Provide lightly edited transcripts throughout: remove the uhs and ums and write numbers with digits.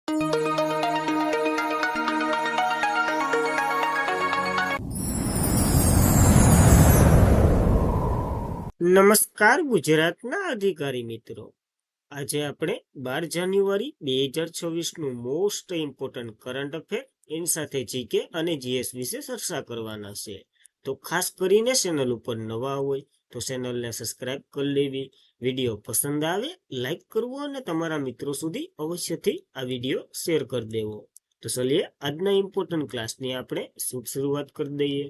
નમસ્કાર ગુજરાતના અધિકારી મિત્રો, આજે આપણે 12 જાન્યુઆરી 2026 નું મોસ્ટ ઇમ્પોર્ટન્ટ કરંટ અફેર એની સાથે જીકે અને જીએસ વિશે ચર્ચા કરવાના છે. તો ખાસ કરીને ચેનલ ઉપર નવા હોય તો ચેનલને સબસ્ક્રાઇબ કરી લેવી, વિડીયો પસંદ આવે લાઈક કરવો અને તમારા મિત્રો સુધી અવશ્યથી આ વિડીયો શેર કરી દેવો. તો ચલીએ આજના ઇમ્પોર્ટન્ટ ક્લાસની આપણે શુભ શરૂઆત કરી દઈએ.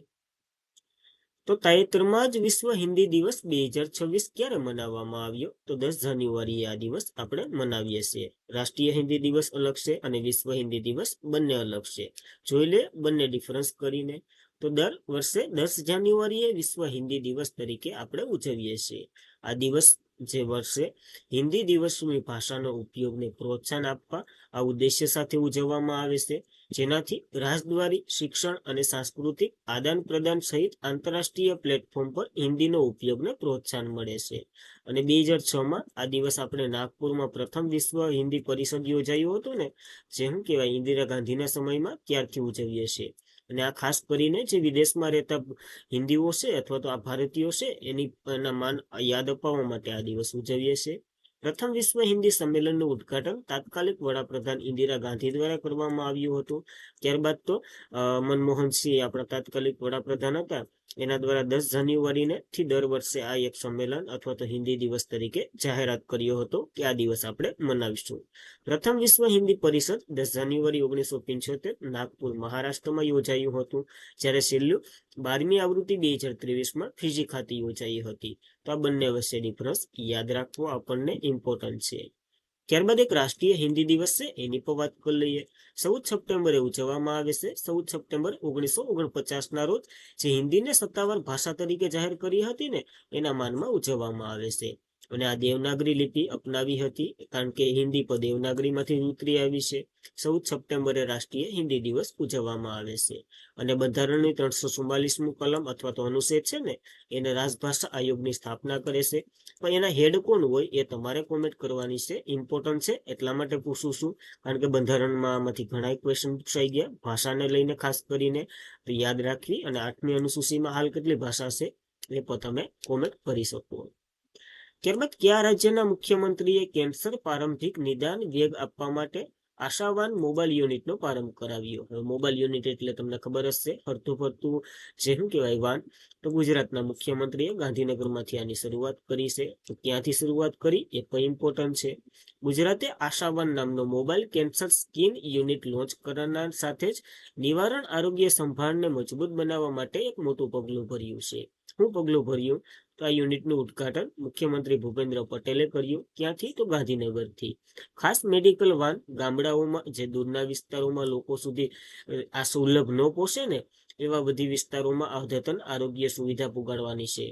તો તાજેતરમાં જ વિશ્વ હિન્દી દિવસ 2026 ક્યારે મનાવવામાં આવ્યો? તો 10 જાન્યુઆરીએ આ દિવસ આપણે મનાવીએ છીએ. રાષ્ટ્રીય હિન્દી દિવસ અલગ છે અને વિશ્વ હિન્દી દિવસ બંને અલગ છે. જોઈ લે બંને ડિફરન્સ કરીને. તો દર વર્ષે 10 જાન્યુઆરીએ વિશ્વ હિન્દી દિવસ તરીકે આપણે ઉજવીએ છીએ. આ દિવસ જે વર્ષે હિન્દી દિવસની ભાષાનો ઉપયોગને પ્રોત્સાહન આપવા આ ઉદ્દેશ્ય સાથે ઉજવવામાં આવે છે, જેનાથી રાજદ્વારી શિક્ષણ અને સાંસ્કૃતિક આદાન પ્રદાન સહિત આંતરરાષ્ટ્રીય પ્લેટફોર્મ પર હિન્દીનો ઉપયોગને પ્રોત્સાહન મળે છે. અને 2006માં આ દિવસ આપણે નાગપુરમાં પ્રથમ વિશ્વ હિન્દી પરિષદ યોજાયું હતું ને, જે શું કહેવાય ઇન્દિરા ગાંધીના સમયમાં ત્યારથી ઉજવીએ છીએ. અને આ ખાસ કરીને જે વિદેશમાં રહેતા હિન્દીઓ છે અથવા તો આ ભારતીયો છે એના માન યાદ અપાવવા માટે આ દિવસ ઉજવીએ છીએ. પ્રથમ વિશ્વ હિન્દી સંમેલનનું ઉદ્ઘાટન તાત્કાલિક વડાપ્રધાન ઇન્દિરા ગાંધી દ્વારા કરવામાં આવ્યું હતું. ત્યારબાદ તો મનમોહન સિંહ આપણા તાત્કાલિક વડાપ્રધાન હતા, એના દ્વારા 10 જાન્યુઆરીને થી દર વર્ષે આ એક સંમેલન અથવા તો હિન્દી દિવસ તરીકે જાહેરાત કર્યો હતો કે આ દિવસ આપણે મનાવીશું. પ્રથમ વિશ્વ હિન્દી પરિષદ 10 જાન્યુઆરી 1975 નાગપુર મહારાષ્ટ્રમાં યોજાયું હતું, જ્યારે છેલ્લું 12મી આવૃત્તિ 2023માં ફિજી ખાતે યોજાઈ હતી. તો આ બંને વચ્ચે ડિફરન્સ યાદ રાખવો આપણને ઇમ્પોર્ટન્ટ છે. ત્યારબાદ એક રાષ્ટ્રીય હિન્દી દિવસ છે, એની પર વાત કરી લઈએ. 14 સપ્ટેમ્બરે ઉજવવામાં આવે છે. 14 સપ્ટેમ્બર 1949 ના રોજ જે હિન્દીને સત્તાવાર ભાષા તરીકે જાહેર કરી હતી ને, એના માનમાં ઉજવવામાં આવે છે. અને આ દેવનાગરી લિપિ અપનાવી હતી, કારણ કે હિન્દી પર દેવનાગરીમાંથી ઉતરી આવી છે. 14 સપ્ટેમ્બરે રાષ્ટ્રીય હિન્દી દિવસ ઉજવવામાં આવે છે. અને બંધારણની 344મું કલમ અથવા તો અનુચ્છેદ છે ને, એને રાજભાષા આયોગની સ્થાપના કરે છે. પણ એના હેડ કોણ હોય એ તમારે કોમેન્ટ કરવાની છે. ઇમ્પોર્ટન્ટ છે એટલા માટે પૂછું છું, કારણ કે બંધારણમાં આમાંથી ઘણા ક્વેશ્ચન પૂછાઈ ગયા ભાષાને લઈને ખાસ કરીને. તો યાદ રાખવી. અને 8મી અનુસૂચિમાં હાલ કેટલી ભાષા છે એ પણ તમે કોમેન્ટ કરી શકો. ત્યારબાદ કયા રાજ્યના મુખ્યમંત્રીએ કેન્સર પ્રારંભિક નિદાન વેગ આપવા માટે આશાવાન મોબાઈલ યુનિટનો પ્રારંભ કરાવ્યો? હવે મોબાઈલ યુનિટ એટલે તમને ખબર જ છે, ફરતું ફરતું જે શું કહેવાય વાન. તો ગુજરાતના મુખ્યમંત્રીએ ગાંધીનગરમાંથી આની શરૂઆત કરી છે. તો ક્યાંથી શરૂઆત કરી એ પણ ઇમ્પોર્ટન્ટ છે. ગુજરાતે આશાવાન નામનો mobile cancer skin unit launch કરનાર સાથે જ નિવારણ આરોગ્ય સંભાળને મજબૂત બનાવવા માટે એક મોટું પગલું ભર્યું છે. શું પગલું ભર્યું? તો આ યુનિટનું ઉદ્ઘાટન મુખ્યમંત્રી ભૂપેન્દ્ર પટેલે કર્યું. ક્યાંથી? તો ગાંધીનગરથી. ખાસ મેડિકલ વાન ગામડાઓમાં જે દૂરના વિસ્તારોમાં લોકો સુધી આ સુલભ ન પહોંચે ને, એવા બધી વિસ્તારોમાં અદ્યતન આરોગ્ય સુવિધા પુગાડવાની છે.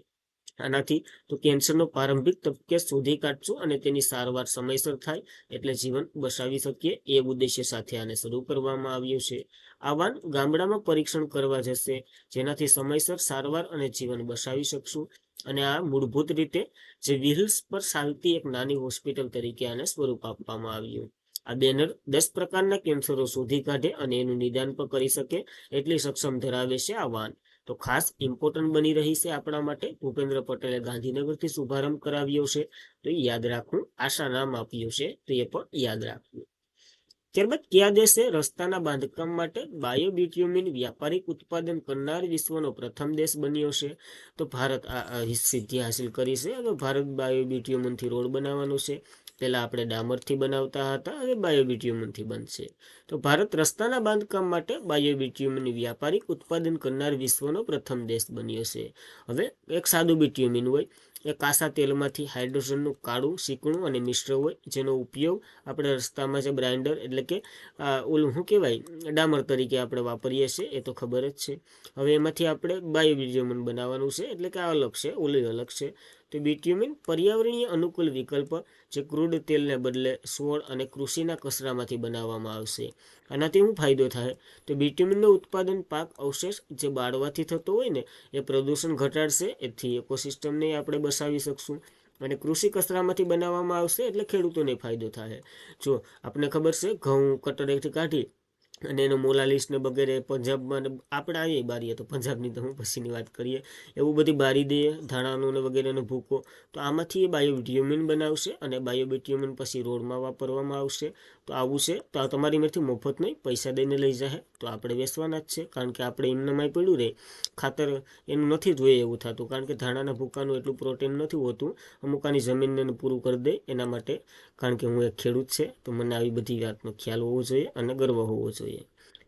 આનાથી તો કેન્સરનો પ્રારંભિક તબક્કે શોધી કાઢશું અને તેની સારવાર સમયસર થાય એટલે જીવન બચાવી શકીએ, એ ઉદ્દેશ્ય સાથે આને શરૂ કરવામાં આવ્યું છે. આ વાન ગામડામાં પરીક્ષણ કરવા જશે, જેનાથી સમયસર સારવાર અને જીવન બચાવી શકશું. અને આ મૂળભૂત રીતે જે વ્હીલ્સ પર ચાલતી એક નાની હોસ્પિટલ તરીકે આને સ્વરૂપ આપવામાં આવ્યું. આ બેનર 10 પ્રકારના કેન્સરો શોધી કાઢે અને એનું નિદાન પણ કરી શકે એટલી સક્ષમ ધરાવે છે આ વાન. તો ખાસ ઇમ્પોર્ટન્ટ બની રહી છે આપણા માટે. ભૂપેન્દ્ર પટેલે ગાંધીનગરથી શુભારંભ કરાવ્યો છે, તો એ યાદ રાખવું. આશા નામ આપ્યું છે, તો એ પણ યાદ રાખવું. ત્યારબાદ કયા દેશે રસ્તાના બાંધકામ માટે બાયોબ્યુટ્યુમિન વ્યાપારિક ઉત્પાદન કરનાર વિશ્વનો પ્રથમ દેશ બન્યો છે? તો ભારત આ સિદ્ધિ હાંસિલ કરી છે. હવે ભારત બાયોબ્યુટ્યુમિનથી રોડ બનાવવાનો છે. પહેલા આપણે ડામરથી બનાવતા હતા, હવે બાયોબ્યુટ્યુમિનથી બનશે. તો ભારત રસ્તાના બાંધકામ માટે બાયોબ્યુટ્યુમિન વ્યાપારિક ઉત્પાદન કરનાર વિશ્વનો પ્રથમ દેશ બન્યો છે. હવે એક સાદું બ્યુટ્યુમિન હોય, એ કાસા તેલમાંથી હાઇડ્રોજનનું કાળું શીકણું અને મિશ્ર હોય, જેનો ઉપયોગ આપણે રસ્તામાં જે બ્રાઇન્ડર એટલે કે ઓલું શું કહેવાય ડામર તરીકે આપણે વાપરીએ છીએ, એ તો ખબર જ છે. હવે એમાંથી આપણે બાયોબ્યુટ્યુમિન બનાવવાનું છે, એટલે કે આ અલગ છે, ઓલું અલગ છે. તો બ્યુટ્યુમિન પર્યાવરણીય અનુકૂળ વિકલ્પ જે ક્રૂડ તેલને બદલે છોડ અને કૃષિના કચરામાંથી બનાવવામાં આવશે. આનાથી શું ફાયદો થાય? તો બ્યુટ્યુમિનનું ઉત્પાદન પાક અવશેષ જે બાળવાથી થતો હોય ને, એ પ્રદૂષણ ઘટાડશે, એથી ઇકોસિસ્ટમને આપણે બચાવી શકશું. અને કૃષિ કચરામાંથી બનાવવામાં આવશે એટલે ખેડૂતોને ફાયદો થાય. જો આપણે ખબર છે ઘઉં કટરેથી કાઢી અને એનો મોલાલીસ ને વગેરે પંજાબમાં આપણે આવીએ બારીએ તો પંજાબની તો હું પછીની વાત કરીએ એવું બધી બારી દઈએ ધાણાનો ને વગેરેનો ભૂકો, તો આમાંથી એ બાયોબ્યુટ્યુમિન બનાવશે અને બાયોબ્યુટ્યુમિન પછી રોડમાં વાપરવામાં આવશે. તો આવું છે તો આ તમારીમાંથી મફત નહીં, પૈસા દઈને લઈ જાય તો આપણે વેચવાના જ છે, કારણ કે આપણે એમનામાં પડ્યું રહે ખાતર એનું નથી જોઈએ એવું થતું, કારણ કે ધાણાના ભૂકાનું એટલું પ્રોટીન નથી હોતું, અમુકાની જમીનને પૂરું કરી દે એના માટે. કારણ કે હું એક ખેડૂત છે તો મને આવી બધી વાતનો ખ્યાલ હોવો જોઈએ અને ગર્વ હોવો જોઈએ.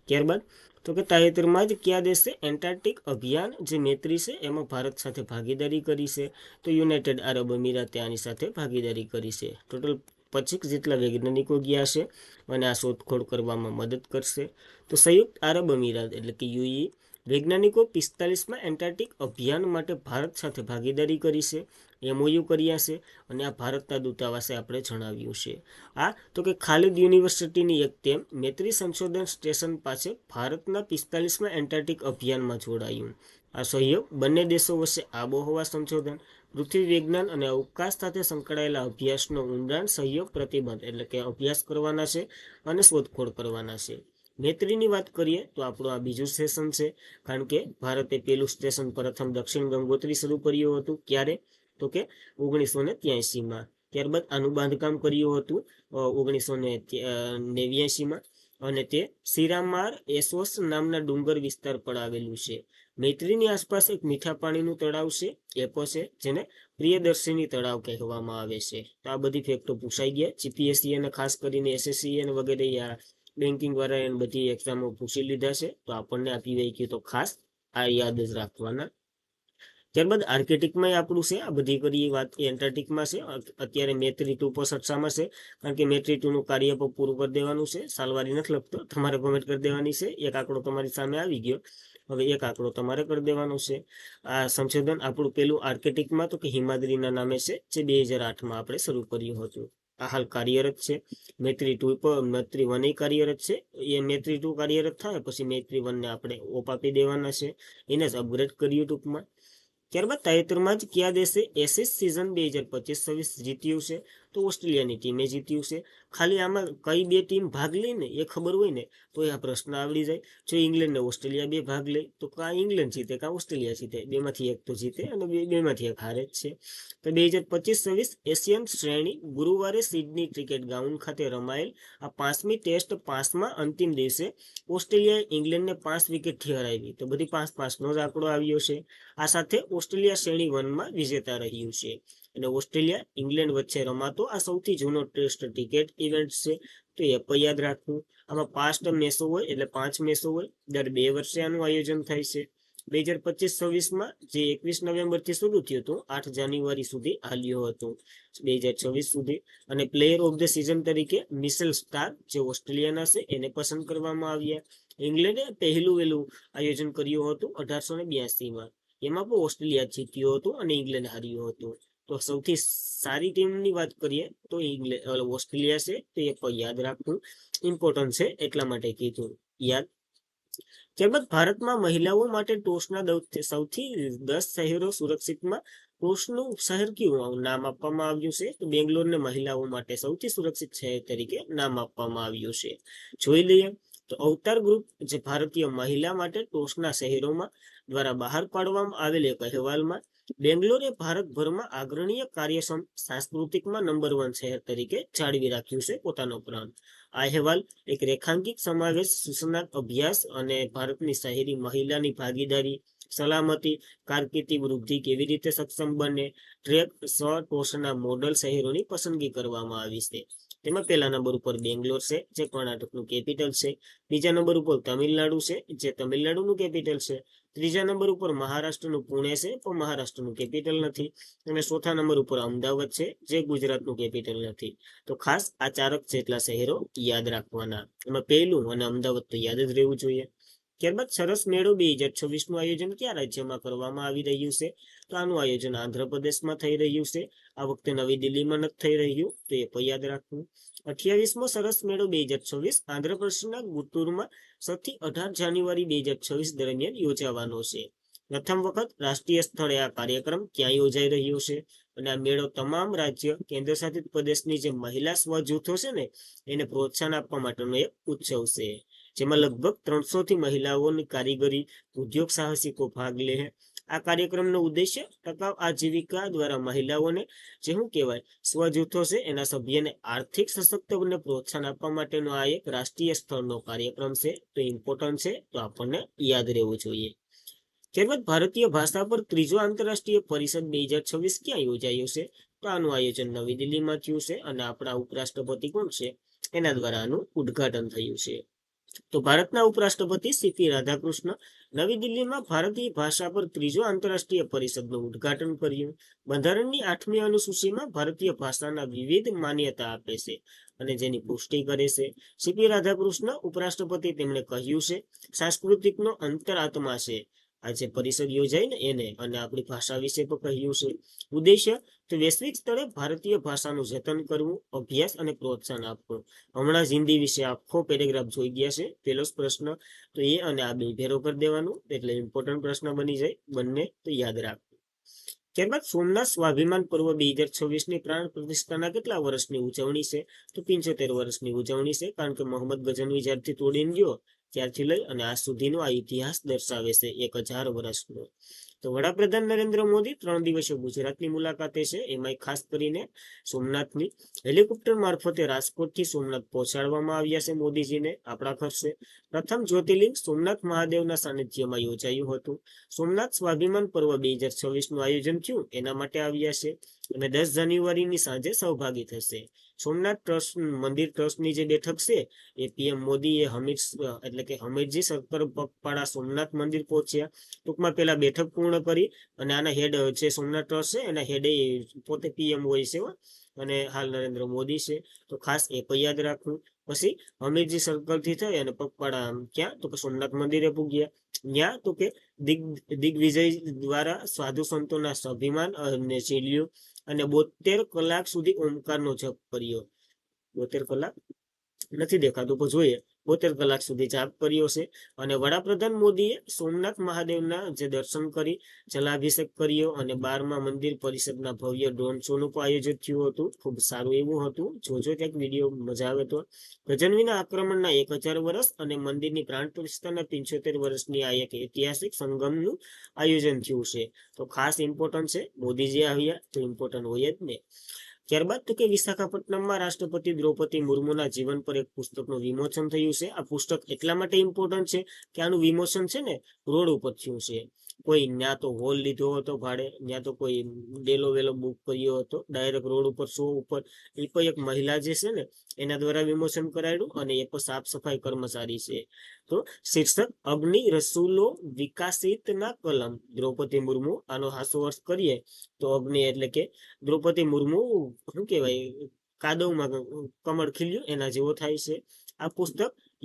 ત્યારબાદ તો કે તાજેતરમાં જ કયા દેશે એન્ટાર્કટિક અભિયાન જે મૈત્રી છે એમાં ભારત સાથે ભાગીદારી કરી છે? તો યુનાઇટેડ આરબ અમીરાતે આની સાથે ભાગીદારી કરી છે. ટોટલ 25 જેટલા વૈજ્ઞાનિકો ગયા છે અને આ શોધખોળ કરવામાં મદદ કરશે. તો સંયુક્ત આરબ અમીરાત એટલે કે યુએઈ વૈજ્ઞાનિકો 45માં એન્ટાર્કટિક અભિયાન માટે ભારત સાથે ભાગીદારી કરી છે, એમઓયુ કર્યા છે અને આ ભારતના દૂતાવાસે આપણે જણાવ્યું છે. આ તો કે ખાલિદ યુનિવર્સિટીની એક ટીમ મૈત્રી સંશોધન સ્ટેશન પાસે ભારતના 45માં એન્ટાર્કટિક અભિયાનમાં જોડાયું. આ સહયોગ બંને દેશો વચ્ચે આબોહવા સંશોધન, પૃથ્વી વિજ્ઞાન અને અવકાશ સાથે સંકળાયેલા અભ્યાસનો ઊંડાણ સહયોગ પ્રતિબંધ એટલે કે અભ્યાસ કરવાના છે અને શોધખોળ કરવાના છે. મૈત્રીની વાત કરીએ તો આપણું આ બીજું સ્ટેશન છે, કારણ કે ભારતે પેલું સ્ટેશન પ્રથમ દક્ષિણ ગંગોત્રી શરૂ કર્યું હતું. ક્યારે? તો કે 1983માં. ત્યારબાદ આનું બાંધકામ કર્યું હતું 1989માં અને તે સિરામાર એસોસ નામના ડુંગર વિસ્તાર પર આવેલું છે. મૈત્રીની આસપાસ એક મીઠા પાણીનું તળાવ છે એપો છે, જેને પ્રિયદર્શિની તળાવ કહેવામાં આવે છે. તો આ બધી ફેક્ટો પૂછાઈ ગયા. જીપીએસસી અને ખાસ કરીને એસએસસી અને વગેરે બેન્કિંગ વાળા એને બધી એક્ઝામો પૂછી લીધા છે, તો આપણને આપી વહી ગયું તો ખાસ આ યાદ જ રાખવાના. ત્યારબાદ આર્કટિકમાં આપણું છે, આ બધી કરી વાત એન્ટાર્કટિકમાં છે. અત્યારે મૈત્રી 2 પર ચર્ચામાં છે, કારણ કે મૈત્રી 2નું કાર્ય પર પૂરું કરી દેવાનું છે. સાલવારી નથી લખતો, તમારે કોમેન્ટ કરી દેવાની છે. એક આંકડો તમારી સામે આવી ગયો, હવે એક આંકડો તમારે કરી દેવાનો છે. આ સંશોધન આપણું પેલું આર્કટિકમાં તો કે હિમાદ્રીના નામે છે, જે 2008માં આપણે શરૂ કર્યું હતું. આ હાલ કાર્યરત છે. મૈત્રી 2 પર મૈત્રી 1 કાર્યરત છે. એ મૈત્રી 2 કાર્યરત થાય પછી મૈત્રી 1ને આપણે ઓપ આપી દેવાના છે, એને જ અપગ્રેડ કર્યું ટૂંકમાં. ત્યારબાદ તાજેતરમાં જ કયા દેશે એશિસ સિઝન 2025-26 જીત્યું છે? તો ઓસ્ટ્રેલિયાની ટીમે જીત્યું છે. ખાલી આમાં કઈ બે ટીમ ભાગ લઈને એ ખબર હોય ને તો આ પ્રશ્ન આવડી જાય. જો ઇંગ્લેન્ડ ને ઓસ્ટ્રેલિયા બે ભાગ લે તો કાં ઇંગ્લેન્ડ જીતે કાં ઓસ્ટ્રેલિયા જીતે, બેમાંથી એક તો જીતે અને બેમાંથી એક હારે જ છે. તો 2025-26 એશિયન શ્રેણી ગુરુવારે સિડની ક્રિકેટ ગ્રાઉન્ડ ખાતે રમાયેલ આ 5મી ટેસ્ટ 5માં અંતિમ દિવસે ઓસ્ટ્રેલિયાએ ઇંગ્લેન્ડને 5 વિકેટથી હરાવી. તો બધી 5-5નો જ આંકડો આવ્યો છે. આ સાથે ઓસ્ટ્રેલિયા શ્રેણી 1માં વિજેતા રહ્યું છે. અને ઓસ્ટ્રેલિયા ઇંગ્લેન્ડ વચ્ચે રમાતો આ સૌથી જૂનો ટેસ્ટ ક્રિકેટ ઇવેન્ટ છે, તો એ પણ યાદ રાખવું. આમાં 5 મેચો હોય એટલે 5 મેચો હોય, દર 2 વર્ષે આનું આયોજન થાય છે. 2025-26માં જે 21 નવેમ્બરથી શરૂ થયું હતું 8 જાન્યુઆરી સુધી હાલ્યો હતું 2024 સુધી. અને પ્લેયર ઓફ ધ સિઝન તરીકે મિશેલ સ્ટાર જે ઓસ્ટ્રેલિયાના છે એને પસંદ કરવામાં આવ્યા. ઇંગ્લેન્ડે પહેલું વહેલું આયોજન કર્યું હતું 1882માં, એમાં પણ ઓસ્ટ્રેલિયા જીત્યું હતું અને ઇંગ્લેન્ડ હાર્યું હતું. તો સૌથી સારી ટીમની વાત કરીએ તો ઓસ્ટ્રેલિયા છે, તો એ પણ યાદ રાખવું ઇમ્પોર્ટન્ટ છે, એટલા માટે કીધું યાદ. ત્યારબાદ ભારતમાં મહિલાઓ માટે ટોચના સૌથી 10 શહેરો સુરક્ષિતમાં ટોચનું શહેર કયું નામ આપવામાં આવ્યું છે? તો બેંગ્લોરને મહિલાઓ માટે સૌથી સુરક્ષિત શહેર તરીકે નામ આપવામાં આવ્યું છે. જોઈ લઈએ તો અવતાર ગ્રુપ જે ભારતીય મહિલા માટે ટોચના શહેરોમાં દ્વારા બહાર પાડવામાં આવેલ એક અહેવાલમાં બેંગ્લોરે ભારતભરમાં આગ્રણીય કાર્યક્ષમ સાંસ્કૃતિકમાં નંબર 1 શહેર તરીકે જાળવી રાખ્યું છે પોતાનો પ્રાંત. આ અહેવાલ એક રેખાંકિત સમાવેશ સૂચનાત્મક અભ્યાસ અને ભારતની શહેરી મહિલાની ભાગીદારી, સલામતી, કારકિર્દી વૃદ્ધિ કેવી રીતે સક્ષમ બને, ટ્રેક ટોચના મોડલ શહેરોની પસંદગી કરવામાં આવી છે. તેમાં પહેલા નંબર ઉપર બેંગ્લોર છે, જે કર્ણાટકનું કેપિટલ છે. બીજા નંબર ઉપર તમિલનાડુ છે, જે તમિલનાડુનું કેપિટલ છે. ત્રીજા નંબર ઉપર મહારાષ્ટ્રનું પુણે છે, પણ મહારાષ્ટ્રનું કેપિટલ નથી. અને ચોથા નંબર ઉપર અમદાવાદ છે, જે ગુજરાતનું કેપિટલ નથી. તો ખાસ આ 4 જેટલા શહેરો યાદ રાખવાના. એમાં પહેલું અને અમદાવાદ તો યાદ જ રહેવું જોઈએ. ત્યારબાદ સરસ મેળો 2026નું આયોજન કયા રાજ્યમાં કરવામાં આવી રહ્યું છે? તો આનું આયોજન આંધ્રપ્રદેશમાં થઈ રહ્યું છે. આ વખતે નવી દિલ્હીમાં નથી થઈ રહ્યું, તો એ પણ યાદ રાખવું. 28મો સરસ મેળો 2026 આંધ્રપ્રદેશના ગુંટુરમાં 7 થી 18 જાન્યુઆરી 2026 દરમિયાન યોજાવાનો છે. પ્રથમ વખત રાષ્ટ્રીય સ્થળે આ કાર્યક્રમ ક્યાં યોજાઈ રહ્યો છે? અને આ મેળો તમામ રાજ્ય કેન્દ્ર શાસિત પ્રદેશની જે મહિલા સ્વ જૂથો છે ને એને પ્રોત્સાહન આપવા માટેનો એક ઉત્સવ છે, જેમાં લગભગ 300 થી મહિલાઓની કારીગરી ઉદ્યોગ સાહસિકો ભાગ લે છે. આ કાર્યક્રમનો ઉદ્દેશ્ય ટકાઉ આજીવિકા દ્વારા મહિલાઓને જે શું કહેવાય સ્વજૂથો છે એના સભ્યને આર્થિક સશક્તને પ્રોત્સાહન આપવા માટેનો આ એક રાષ્ટ્રીય સ્તરનો કાર્યક્રમ છે. તો ઇમ્પોર્ટન્ટ છે, તો આપણને યાદ રહેવું જોઈએ. ત્યારબાદ ભારતીય ભાષા પર ત્રીજો આંતરરાષ્ટ્રીય પરિષદ 2026 ક્યાં યોજાયો છે? તો આનું આયોજન નવી દિલ્હીમાં થયું છે અને આપણા ઉપરાષ્ટ્રપતિ કોણ છે એના દ્વારા આનું ઉદ્ઘાટન થયું છે. તો ભારતના ઉપરાષ્ટ્રપતિ સીપી રાધાકૃષ્ણ નવી દિલ્હીમાં ભારતીય ભાષા પર ત્રીજો આંતરરાષ્ટ્રીય પરિષદનું ઉદ્ઘાટન કર્યું. બંધારણની 8મી અનુસૂચિમાં ભારતીય ભાષાના વિવિધ માન્યતા આપે છે અને જેની પુષ્ટિ કરે છે. સીપી રાધાકૃષ્ણ ઉપરાષ્ટ્રપતિ તેમણે કહ્યું છે સાંસ્કૃતિકનો અંતરાત્મા છે આ જે પરિષદ યોજાય ને એને, અને આપણી ભાષા વિશે તો કહ્યું છે. ઉદ્દેશ્ય તો વૈશ્વિક સ્તરે ભારતીય ભાષાનું જતન કરવું, અભ્યાસ અને પ્રોત્સાહન આપવું. હમણાં જ હિન્દી વિશે આખો પેરેગ્રાફ જોઈ ગયા છે, પેલો જ પ્રશ્ન, તો એ અને આ બે ભેરો કરી દેવાનું, એટલે ઇમ્પોર્ટન્ટ પ્રશ્ન બની જાય બંને, તો યાદ રાખવું. ત્યારબાદ સોમનાથ સ્વાભિમાન પર્વ 2026 ની પ્રાણ પ્રતિષ્ઠાના કેટલા વર્ષની ઉજવણી છે? તો 75 વર્ષની ઉજવણી છે, કારણ કે મોહમ્મદ ગઝનવી જ્યારથી તોડીને ગયો ત્યારથી લઈ અને આજ સુધીનો આ ઇતિહાસ દર્શાવે છે 1000 વર્ષનો. તો વડાપ્રધાન નરેન્દ્ર મોદી 3 દિવસીય ગુજરાતની મુલાકાતે છે, એમાં ખાસ કરીને સોમનાથની હેલિકોપ્ટર મારફતે રાજકોટથી સોમનાથ પહોંચાડવામાં આવ્યા છે મોદીજીને આપણા ખર્ચે. પ્રથમ જ્યોતિર્લિંગ સોમનાથ મહાદેવના સાનિધ્યમાં યોજાયું હતું. સોમનાથ સ્વાભિમાન પર્વ 2026 નું આયોજન થયું એના માટે આવ્યા છે અને 10 જાન્યુઆરીની સાંજે સહભાગી થશે. સોમનાથ ટ્રસ્ટ મંદિર ટ્રસ્ટની જે બેઠક છે એ પીએમ મોદી એ એટલે કે હમીરજી સર્કલ પગપાળા સોમનાથ મંદિર પહોંચ્યા. ટૂંકમાં પેલા બેઠક પૂર્ણ કરી અને આના હેડ જે સોમનાથ ટ્રસ્ટ છે એના હેડે પોતે પીએમ હોય છે અને હાલ નરેન્દ્ર મોદી છે, તો ખાસ એ પણ યાદ રાખવું. પછી હમીરજી સર્કલ થી થઈ અને પગપાળા ક્યાં તો કે સોમનાથ મંદિરે પૂગ્યા. ત્યાં તો કે દિગ્વિજય દ્વારા સાધુ સંતોના સ્વાભિમાન અને ચીલ્યું અને 72 કલાક સુધી ઓમકારનો જપ કર્યો. 72 કલાક નથી દેખાતું પણ જોઈએ, 72 કલાક સુધી જાપ કર્યો છે. અને વડાપ્રધાન મોદીએ સોમનાથ મહાદેવના જે દર્શન કરી જલાભિષેક કર્યો અને 12મા મંદિર પરિષદના ભવ્ય ડ્રોન શોનું આયોજન થયું હતું. ખૂબ સારું એવું હતું, જોજો ક્યાંક વિડીયો, મજા આવે તો. ગજનવીના આક્રમણના 1000 વર્ષ અને મંદિરની પ્રાણ પ્રતિષ્ઠાના 75 વર્ષની આ એક ઐતિહાસિક સંગમનું આયોજન થયું છે. તો ખાસ ઇમ્પોર્ટન્ટ છે, મોદીજી આવ્યા તો ઇમ્પોર્ટન્ટ હોય જ ને. ત્યારબાદ તો કે વિશાખાપટ્ટનમમાં રાષ્ટ્રપતિ દ્રૌપદી મુર્મુના જીવન પર એક પુસ્તકનું વિમોચન થયું છે. આ પુસ્તક એટલા માટે ઇમ્પોર્ટન્ટ છે કે આનું વિમોચન છે ને રોડ ઉપર થયું છે. કોઈ ત્યાં તો હોલ લીધો હતો ભાડે, ત્યાં તો કોઈ ડેલો વેલો બુક કર્યો હતો, ડાયરેક્ટ રોડ ઉપર શો ઉપર એ પણ એક મહિલા જે છે ને એના દ્વારા વિમોચન કરાયું અને એ પણ સાફ સફાઈ કર્મચારી છે. તો શીર્ષક અગ્નિ રસૂલો વિકાસિતના કલમ દ્રૌપદી મુર્મુ. આનો હાસો અર્થ કરીએ તો અગ્નિ એટલે કે દ્રૌપદી મુર્મુ શું કહેવાય કાદવમાં કમળ ખીલ્યું એના જેવો થાય છે. આ પુસ્તક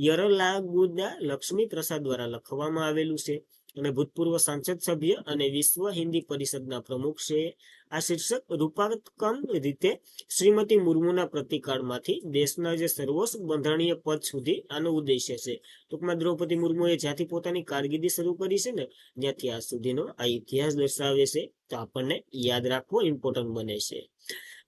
યરલાગુદા લક્ષ્મી પ્રસાદ દ્વારા લખવામાં આવેલું છે અને ભૂતપૂર્વ સાંસદ સભ્ય અને વિશ્વ હિન્દી પરિષદના પ્રમુખ છે. આ શીર્ષક રૂપાત્મક રીતે શ્રીમતી મુર્મુના પ્રતિકાળમાંથી દેશના જે સર્વોચ્ચ બંધારણીય પદ સુધી આનો ઉદ્દેશ્ય છે. ટૂંકમાં દ્રૌપદી મુર્મુએ જ્યાંથી પોતાની કારકિર્દી શરૂ કરી છે ને ત્યાંથી આજ સુધીનો આ ઇતિહાસ દર્શાવે છે, તો આપણને યાદ રાખવો ઇમ્પોર્ટન્ટ બને છે.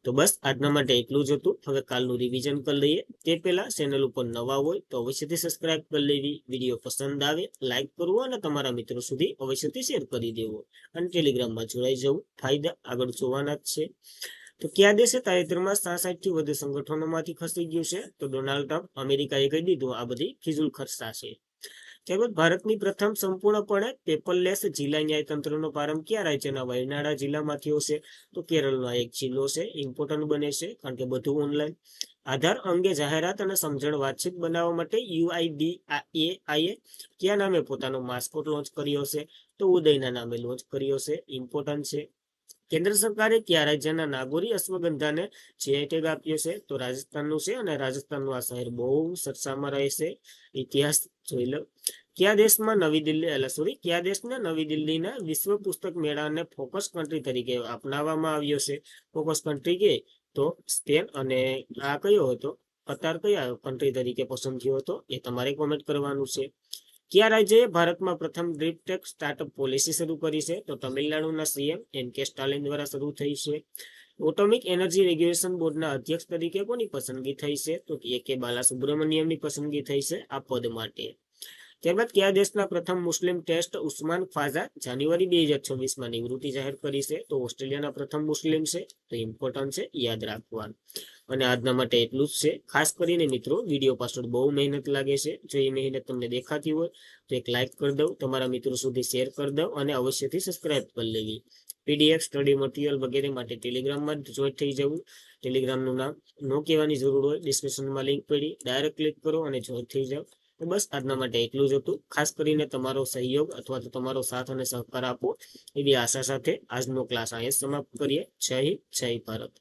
તો બસ આજના માટે એટલું જ હતું. હવે કાલનું રિવિઝન કરી લઈએ. તે પહેલા ચેનલ ઉપર નવા હોય તો અવશ્યથી સબસ્ક્રાઇબ કરી લેવી, વિડીયો પસંદ આવે લાઈક કરવો અને તમારા મિત્રો સુધી અવશ્યથી શેર કરી દેવો અને ટેલિગ્રામમાં જોડાઈ જવું. ફાયદા આગળ જોવાના જ છે. તો કયા દેશે તાજેતરમાં 66 થી વધુ સંગઠનોમાંથી ખસી ગયું છે? તો ડોનાલ્ડ ટ્રમ્પ, અમેરિકાએ કહી દીધું આ બધી ફિઝુલ ખર્ચા છે. ત્યારબાદ ભારતની પ્રથમ સંપૂર્ણપણે પેપરલેસ જિલ્લા ન્યાયતંત્રનો પ્રારંભ કયા રાજ્યના વયનાડા જિલ્લામાં થયો છે? તો કેરળનો એક જિલ્લો છે. ઇમ્પોર્ટન્ટ બને છે કારણ કે બધું ઓનલાઈન. આધાર અંગે જાહેરાત અને સમજણ વાતચીત બનાવવા માટે UIDAI કયા નામે પોતાનો માસ્કોટ લોન્ચ કર્યો છે? તો ઉદયના નામે લોન્ચ કર્યો છે. ઇમ્પોર્ટન્ટ છે. કેન્દ્ર સરકારે કયા રાજ્યના નાગોરી અશ્વગંધાને જીઆઈ ટેગ આપ્યો છે? તો રાજસ્થાનનું છે અને રાજસ્થાનનું આ શહેર બહુ ચર્ચામાં રહેશે. ઇતિહાસ જોઈ લો. કયા દેશના નવી દિલ્હીના વિશ્વ પુસ્તક મેળાને ફોકસ કન્ટ્રી તરીકે અપનાવવામાં આવ્યો છે? ફોકસ કન્ટ્રી કે તો સ્પેન, અને આ કયો હતો કતાર કયા કન્ટ્રી તરીકે પસંદ થયો હતો એ તમારે કોમેન્ટ કરવાનું છે. કયા રાજ્યએ ભારતમાં પ્રથમ ડ્રીપ ટેક સ્ટાર્ટઅપ પોલિસી શરૂ કરી છે? તો તમિલનાડુના સીએમ એમ.કે. સ્ટાલિન દ્વારા શરૂ થઈ છે. એટોમિક એનર્જી રેગ્યુલેશન બોર્ડના અધ્યક્ષ તરીકે કોની પસંદગી થઈ છે? તો એ.કે. બાલાસુબ્રમણ્યમની પસંદગી થઈ છે આ પદ માટે. ત્યારબાદ કયા દેશના પ્રથમ મુસ્લિમ ટેસ્ટ ઉસ્માન ખ્વાજા જાન્યુઆરી 2026માં નિવૃત્તિ જાહેર કરી છે? તો ઓસ્ટ્રેલિયાના પ્રથમ મુસ્લિમ છે. તો ઇમ્પોર્ટન્ટ છે, યાદ રાખવાનું. અને આજના માટે એટલું જ છે. ખાસ કરીને મિત્રો વિડીયો પાછળ બહુ મહેનત લાગે છે. જો એ મહેનત તમને દેખાતી હોય તો એક લાઇક કરી દઉં, તમારા મિત્રો સુધી શેર કરી દઉં અને અવશ્યથી સબસ્ક્રાઇબ કરી લેવી. પીડીએફ, સ્ટડી મટીરિયલ વગેરે માટે ટેલિગ્રામમાં જોઈન થઈ જવું. ટેલિગ્રામનું નામ ન કહેવાની જરૂર હોય, ડિસ્ક્રિપ્શનમાં લિંક પડી, ડાયરેક્ટ ક્લિક કરો અને જોઈન થઈ જાઓ. તો બસ આજના માટે એટલું જ હતું. ખાસ કરીને તમારો સહયોગ અથવા તો તમારો સાથ અને સહકાર આપો એવી આશા સાથે આજનો ક્લાસ અહીંયા સમાપ્ત કરીએ. જય હિન્દ, જય ભારત.